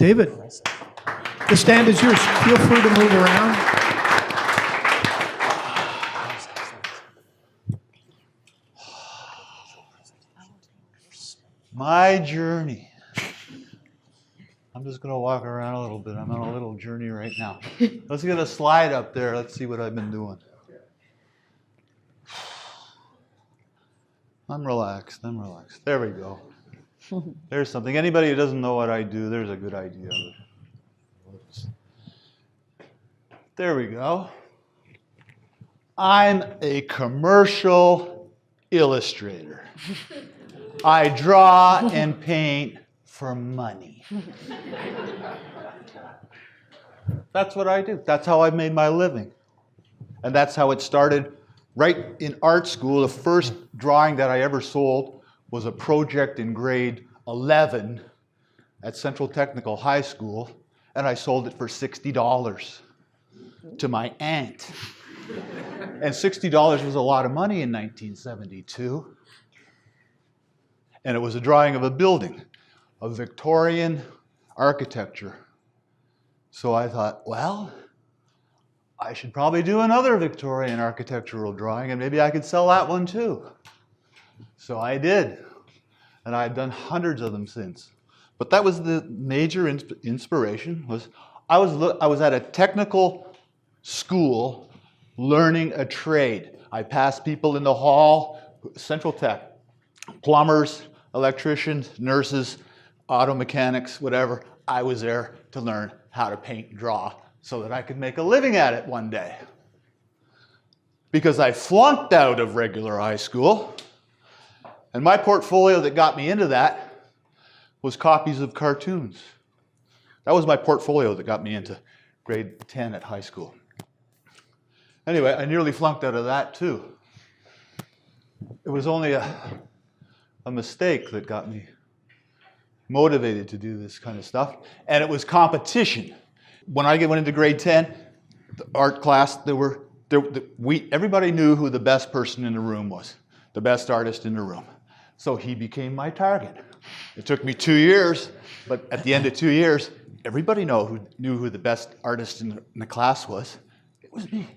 David, the stand is yours. Feel free to move around. My journey. I'm just going to walk around a little bit. I'm on a little journey right now. Let's get a slide up there. Let's see what I've been doing. I'm relaxed. I'm relaxed. There we go. There's something. Anybody who doesn't know what I do, there's a good idea of it. There we go. I'm a commercial illustrator. I draw and paint for money. That's what I do. That's how I made my living. And that's how it started. Right in art school, the first drawing that I ever sold was a project in grade 11 at Central Technical High School, and I sold it for $60 to my aunt. And $60 was a lot of money in 1972. And it was a drawing of a building, of Victorian architecture. So I thought, well, I should probably do another Victorian architectural drawing, and maybe I could sell that one too. So I did, and I've done hundreds of them since. But that was the major inspiration. I was at a technical school learning a trade. I passed people in the hall, Central Tech, plumbers, electricians, nurses, auto mechanics, whatever. I was there to learn how to paint and draw so that I could make a living at it one day. Because I flunked out of regular high school, and my portfolio that got me into that was copies of cartoons. That was my portfolio that got me into grade 10 at high school. Anyway, I nearly flunked out of that too. It was only a mistake that got me motivated to do this kind of stuff, and it was competition. When I went into grade 10, the art class, everybody knew who the best person in the room was, the best artist in the room. So he became my target. It took me 2 years, but at the end of 2 years, everybody knew who the best artist in the class was. It was me.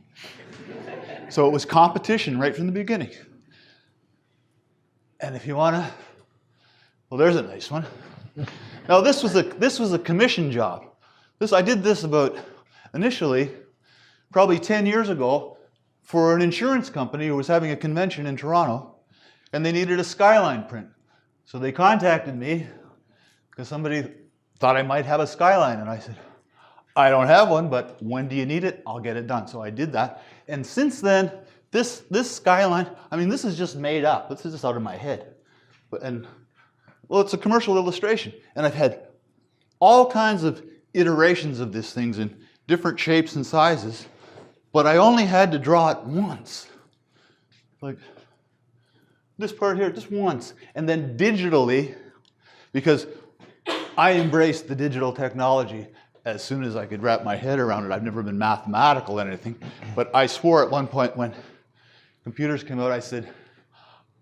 So it was competition right from the beginning. And if you want to, well, there's a nice one. Now this was a commission job. I did this initially, probably 10 years ago, for an insurance company who was having a convention in Toronto, and they needed a skyline print. So they contacted me because somebody thought I might have a skyline, and I said, I don't have one, but when do you need it? I'll get it done. So I did that. And since then, this skyline, I mean, this is just made up. This is just out of my head. Well, it's a commercial illustration. And I've had all kinds of iterations of these things in different shapes and sizes, but I only had to draw it once. Like this part here, just once. And then digitally, because I embraced the digital technology as soon as I could wrap my head around it. I've never been mathematical or anything, but I swore at one point when computers came out, I said,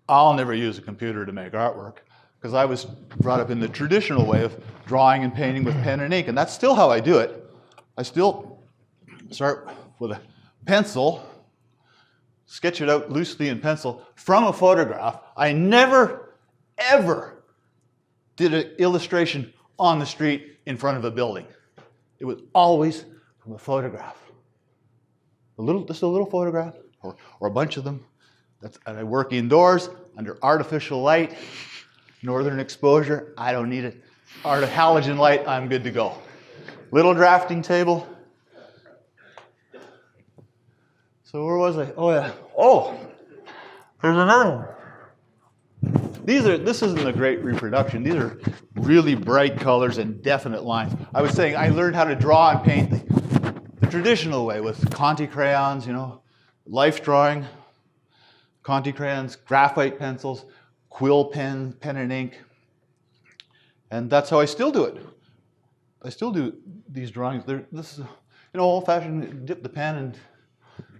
I'll never use a computer to make artwork, because I was brought up in the traditional way of drawing and painting with pen and ink, and that's still how I do it. I still start with a pencil, sketch it out loosely in pencil from a photograph. I never, ever did an illustration on the street in front of a building. It was always from a photograph. Just a little photograph, or a bunch of them. And I work indoors under artificial light, northern exposure. I don't need it. Halogen light, I'm good to go. Little drafting table. So where was I? Oh yeah. Oh, there's another one. This isn't a great reproduction. These are really bright colors and definite lines. I was saying I learned how to draw and paint the traditional way with Conte crayons, life drawing, Conte crayons, graphite pencils, quill pen and ink. And that's how I still do it. I still do these drawings. This is, old-fashioned, dip the pen and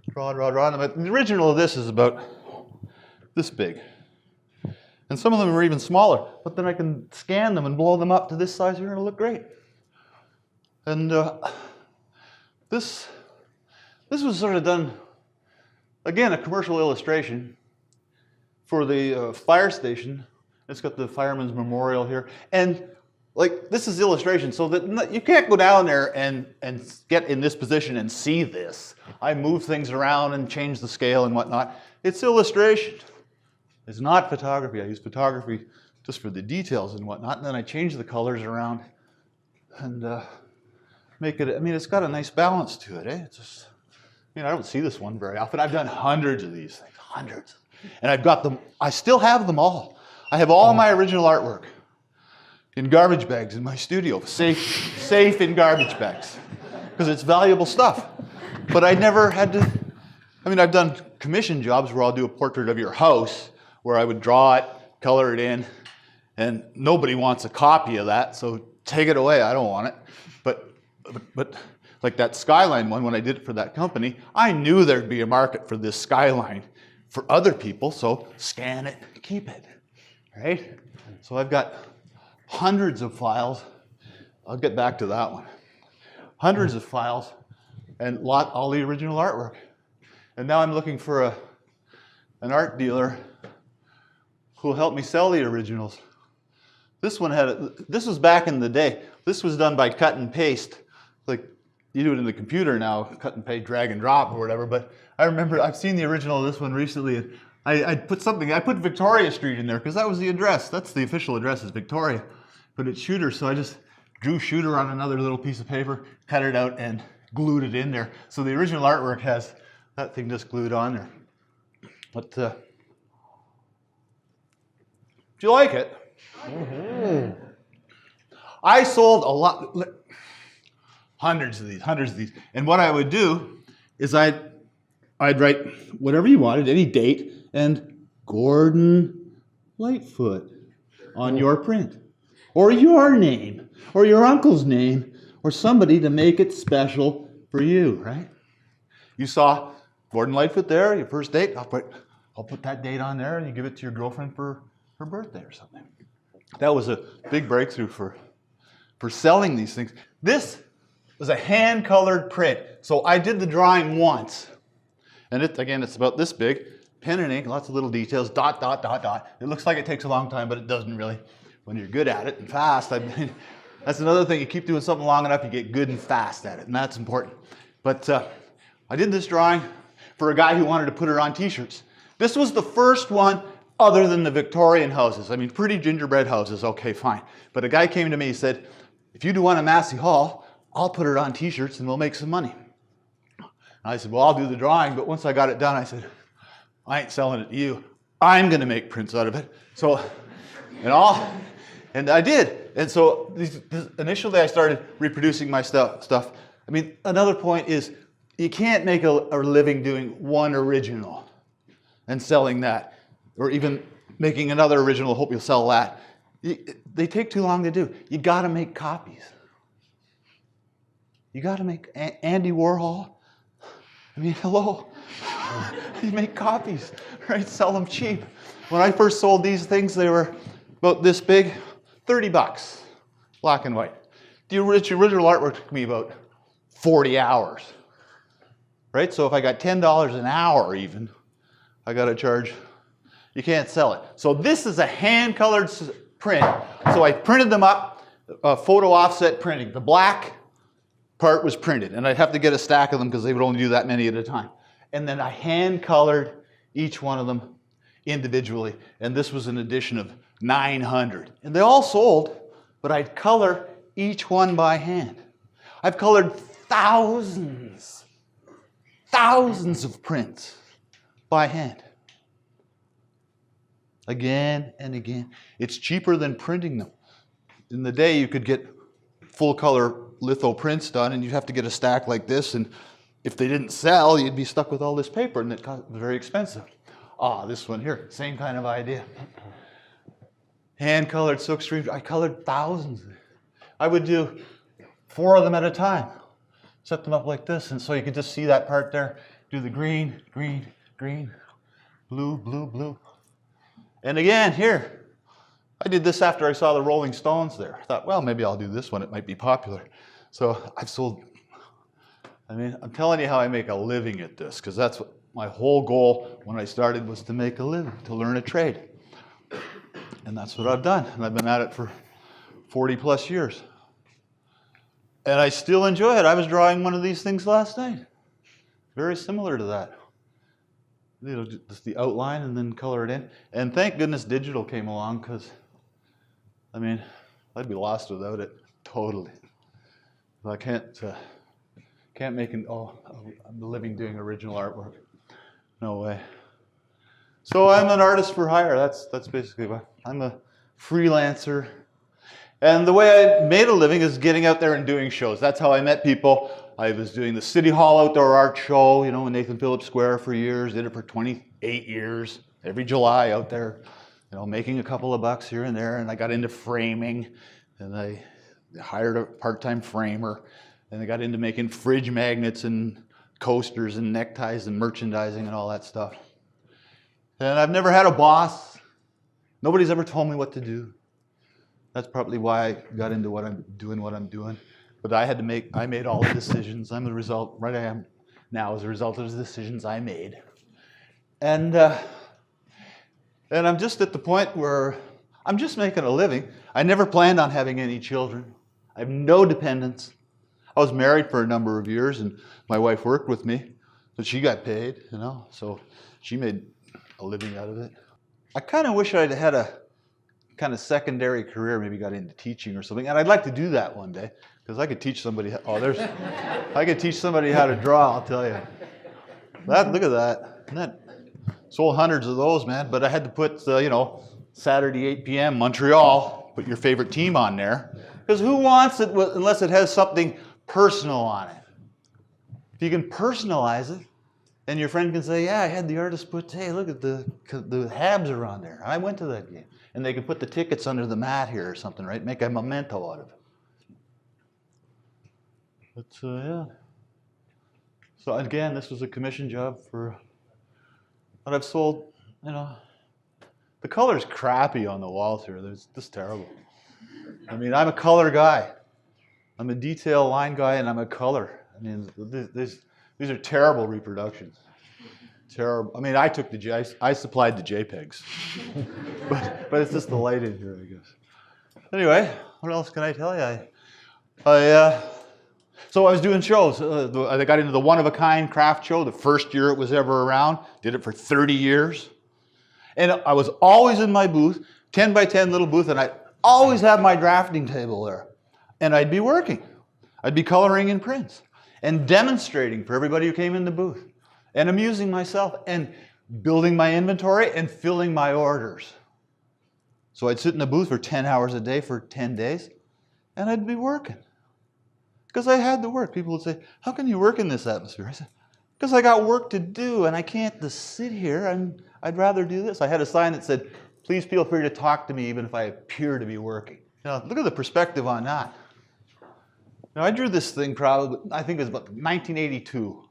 draw. But the original of this is about this big. And some of them are even smaller, but then I can scan them and blow them up to this size here and it'll look great. And this was sort of done, again, a commercial illustration for the fire station. It's got the fireman's memorial here. And like, this is illustration, so that you can't go down there and get in this position and see this. I move things around and change the scale and whatnot. It's illustration. It's not photography. I use photography just for the details and whatnot, and then I change the colors around and make it, I mean, it's got a nice balance to it, eh? It's just, I mean, I don't see this one very often. I've done hundreds of these things, hundreds. And I've got them, I still have them all. I have all my original artwork in garbage bags in my studio, safe in garbage bags, because it's valuable stuff. But I never had to, I mean, I've done commission jobs where I'll do a portrait of your house, where I would draw it, color it in, and nobody wants a copy of that, so take it away, I don't want it. But like that skyline one, when I did it for that company, I knew there'd be a market for this skyline for other people, so scan it, keep it, right? So I've got hundreds of files. I'll get back to that one. Hundreds of files and all the original artwork. And now I'm looking for an art dealer who will help me sell the originals. This one this was back in the day. This was done by cut and paste. Like, you do it in the computer now, cut and paste, drag and drop or whatever, but I remember, I've seen the original of this one recently, and I put Victoria Street in there because that was the address. That's the official address, is Victoria, but it's Shooter, so I just drew Shooter on another little piece of paper, cut it out, and glued it in there. So the original artwork has that thing just glued on there. But, do you like it? Mm-hmm. I sold a lot, hundreds of these. And what I would do is I'd write whatever you wanted, any date, and Gordon Lightfoot on your print. Or your name, or your uncle's name, or somebody to make it special for you, right? You saw Gordon Lightfoot there, your first date, I'll put that date on there and you give it to your girlfriend for her birthday or something. That was a big breakthrough for selling these things. This was a hand-colored print. So I did the drawing once. And it's about this big. Pen and ink, lots of little details, dot, dot, dot, dot. It looks like it takes a long time, but it doesn't really. When you're good at it and fast, that's another thing. You keep doing something long enough, you get good and fast at it, and that's important. But I did this drawing for a guy who wanted to put it on t-shirts. This was the first one other than the Victorian houses. I mean, pretty gingerbread houses, okay, fine. But a guy came to me and said, if you do one at Massey Hall, I'll put it on t-shirts and we'll make some money. And I said, well, I'll do the drawing, but once I got it done, I said, I ain't selling it to you. I'm gonna make prints out of it. So, and I did. And so initially I started reproducing my stuff. I mean, another point is you can't make a living doing one original and selling that, or even making another original, hope you'll sell that. They take too long to do. You gotta make copies. You gotta make Andy Warhol. I mean, hello. You make copies, right? Sell them cheap. When I first sold these things, they were about this big, $30, black and white. The original artwork took me about 40 hours, right? So if I got $10 an hour even, I got to charge, you can't sell it. So this is a hand-colored print. So I printed them up, photo offset printing. The black part was printed, and I'd have to get a stack of them because they would only do that many at a time. And then I hand-colored each one of them individually, and this was an edition of 900. And they all sold, but I'd color each one by hand. I've colored thousands of prints by hand. Again and again. It's cheaper than printing them. In the day, you could get full color litho prints done, and you'd have to get a stack like this, and if they didn't sell, you'd be stuck with all this paper, and it was very expensive. This one here, same kind of idea. Hand-colored silkstream. I colored thousands. I would do 4 of them at a time. Set them up like this, and so you could just see that part there. Do the green, green, green, blue, blue, blue. And again, here, I did this after I saw the Rolling Stones there. I thought, well, maybe I'll do this one. It might be popular. So I've sold, I mean, I'm telling you how I make a living at this, because that's what my whole goal when I started was to make a living, to learn a trade. And that's what I've done. And I've been at it for 40 plus years. And I still enjoy it. I was drawing one of these things last night. Very similar to that. You know, just the outline and then color it in. And thank goodness digital came along, because, I mean, I'd be lost without it, totally. I can't make I'm living doing original artwork. No way. So I'm an artist for hire. That's basically what I'm a freelancer. And the way I made a living is getting out there and doing shows. That's how I met people. I was doing the City Hall Outdoor Art Show, you know, in Nathan Phillips Square for years. Did it for 28 years. Every July out there, you know, making a couple of bucks here and there. And I got into framing, and I hired a part-time framer. And I got into making fridge magnets and coasters and neckties and merchandising and all that stuff. And I've never had a boss. Nobody's ever told me what to do. That's probably why I got into what I'm doing. But I made all the decisions. I'm the result, right I am now as a result of the decisions I made. And I'm just at the point where I'm just making a living. I never planned on having any children. I have no dependents. I was married for a number of years, and my wife worked with me, but she got paid, you know, so she made a living out of it. I kind of wish I'd had a kind of secondary career, maybe got into teaching or something, and I'd like to do that one day, because I could teach somebody, I could teach somebody how to draw, I'll tell you. Look at that. Isn't that, sold hundreds of those, man, but I had to put, you know, Saturday 8 p.m. Montreal, put your favorite team on there, because who wants it unless it has something personal on it? If you can personalize it, and your friend can say, yeah, I had the artist put, hey, look at the Habs are on there. I went to that game. And they can put the tickets under the mat here or something, right? Make a memento out of it. But yeah. So again, this was a commission job for what I've sold, you know. The color's crappy on the walls here. It's just terrible. I mean, I'm a color guy. I'm a detail line guy, and I'm a color. I mean, these are terrible reproductions. Terrible. I mean, I supplied the JPEGs, but it's just the light in here, I guess. Anyway, what else can I tell you? So I was doing shows. I got into the one-of-a-kind craft show the first year it was ever around. Did it for 30 years. And I was always in my booth, 10 by 10 little booth, and I'd always have my drafting table there. And I'd be working. I'd be coloring in prints and demonstrating for everybody who came in the booth and amusing myself and building my inventory and filling my orders. So I'd sit in the booth for 10 hours a day for 10 days, and I'd be working. Because I had to work. People would say, how can you work in this atmosphere? I said, because I got work to do, and I can't just sit here, and I'd rather do this. I had a sign that said, please feel free to talk to me even if I appear to be working. Now, look at the perspective on that. Now, I drew this thing probably, I think it was about 1982.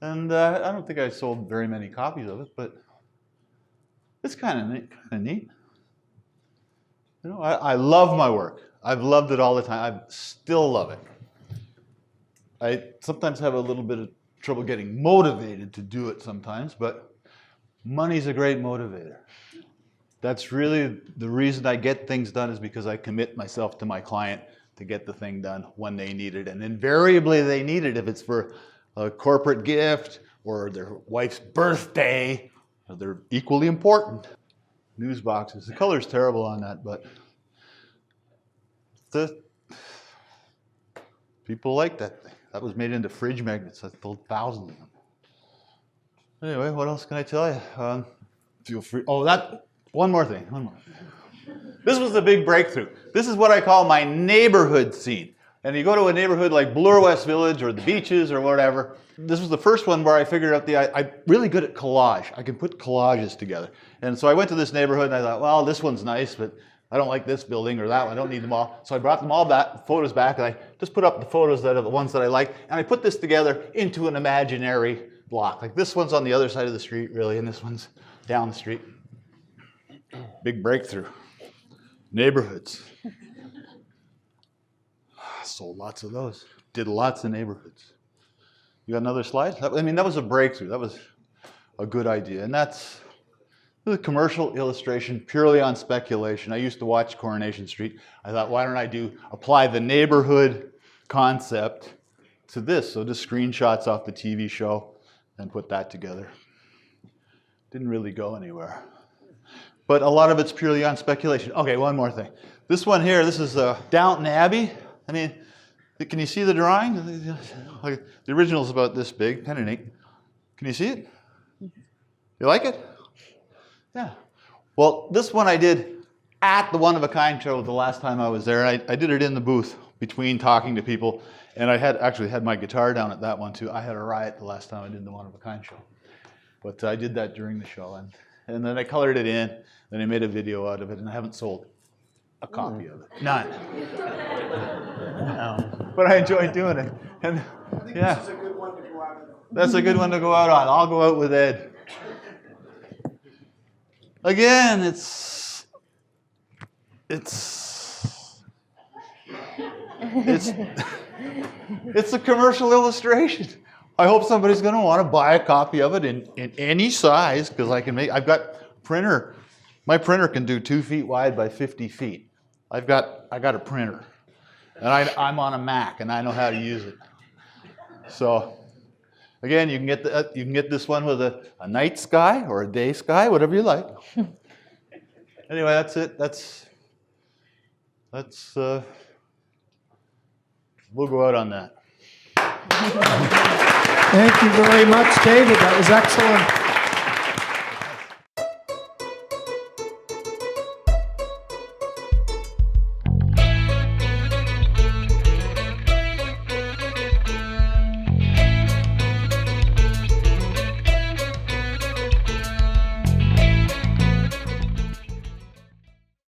And I don't think I sold very many copies of it, but it's kind of neat. You know, I love my work. I've loved it all the time. I still love it. I sometimes have a little bit of trouble getting motivated to do it sometimes, but money's a great motivator. That's really the reason I get things done, is because I commit myself to my client to get the thing done when they need it. And invariably they need it if it's for a corporate gift or their wife's birthday. They're equally important. News boxes. The color's terrible on that, but people like that thing. That was made into fridge magnets. I sold thousands of them. Anyway, what else can I tell you? Feel free. Oh, one more thing. This was the big breakthrough. This is what I call my neighborhood scene. And you go to a neighborhood like Bloor West Village or the beaches or whatever. This was the first one where I figured out I'm really good at collage. I can put collages together. And so I went to this neighborhood and I thought, well, this one's nice, but I don't like this building or that one. I don't need them all. So I brought them all back, photos back, and I just put up the photos that are the ones that I like. And I put this together into an imaginary block. Like this one's on the other side of the street, really, and this one's down the street. Big breakthrough. Neighborhoods. Sold lots of those. Did lots of neighborhoods. You got another slide? I mean, that was a breakthrough. That was a good idea. And that's the commercial illustration purely on speculation. I used to watch Coronation Street. I thought, why don't I apply the neighborhood concept to this? So just screenshots off the TV show and put that together. Didn't really go anywhere. But a lot of it's purely on speculation. Okay, one more thing. This one here, this is Downton Abbey. I mean, can you see the drawing? The original is about this big, kind of neat. Can you see it? You like it? Yeah. Well, this one I did at the One of a Kind show the last time I was there. I did it in the booth between talking to people, and I actually had my guitar down at that one too. I had a riot the last time I did the One of a Kind show. But I did that during the show, and then I colored it in, then I made a video out of it, and I haven't sold a copy of it. None. No. But I enjoyed doing it. And yeah, this is a good one to go out on. that's a good one to go out on. I'll go out with Ed. Again, it's a commercial illustration. I hope somebody's going to want to buy a copy of it in any size, because I've got printer. My printer can do 2 feet wide by 50 feet. I got a printer, and I'm on a Mac, and I know how to use it. So, again, you can get this one with a night sky or a day sky, whatever you like. Anyway, that's it. We'll go out on that. Thank you very much, David. That was excellent.